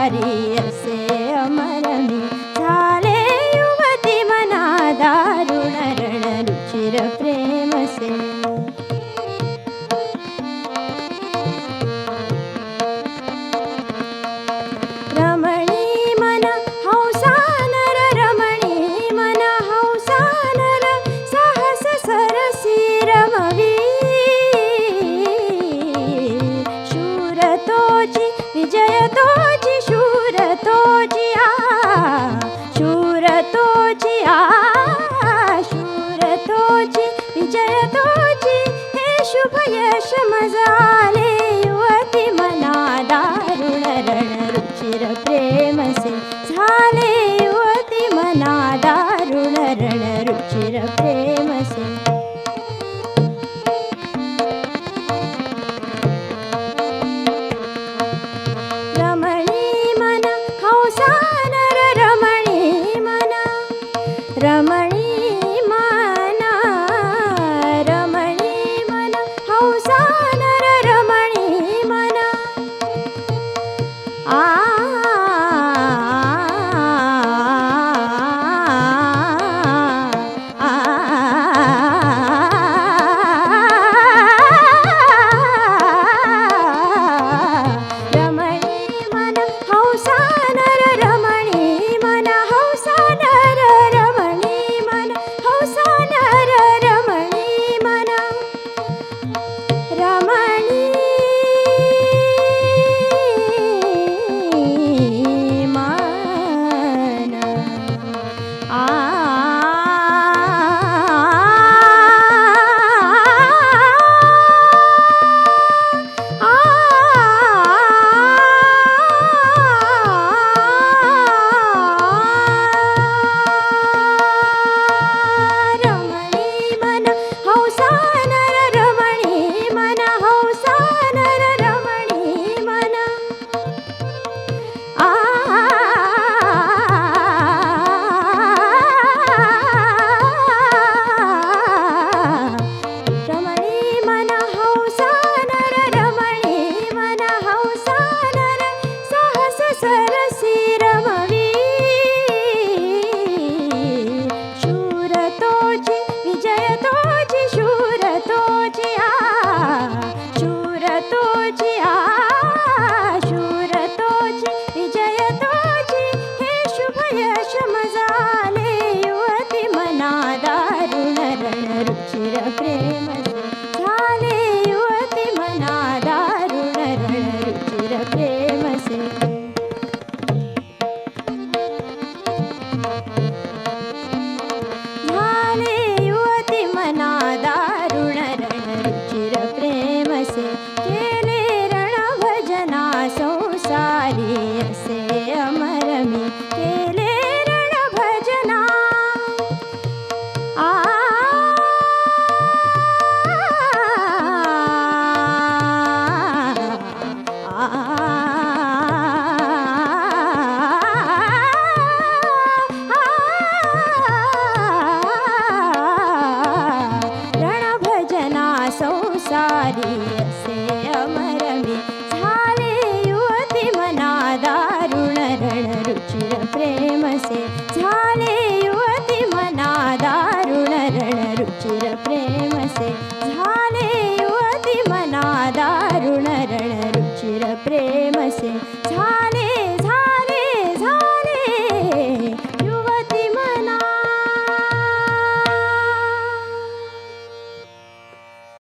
संसारी असे अमर मी झाले युवती मना दारुण रण रुचिर प्रेम से रमणी मन हौसा नर रमणी मन हौसा नर साहस सरसी रमवी शूर तोची विजय तोची शूर तोची शूर तोची शूर तोची विजय तोची हे शुभ यश मजाले युवती मना दारुण रण रुचिर प्रेम से झाले युवती मना दारुण रण रुचिर प्रेम से रमणी मन हौसा नर रमणी मन रमणी मन रमणी मन हौसा नर रमणी मन प्रेम झाले युवती मना दारुण रण रुचिर प्रेम से झाले युवती मना दारुण रण रुचिर प्रेम से केले रण भजना संसारी असे अमर मी केले रण भजना संसारी असे अमर मी झाले युवती मना दारुण रण रुचिर प्रेम से झाले युवती मना दारुण रण रुचिर प्रेम से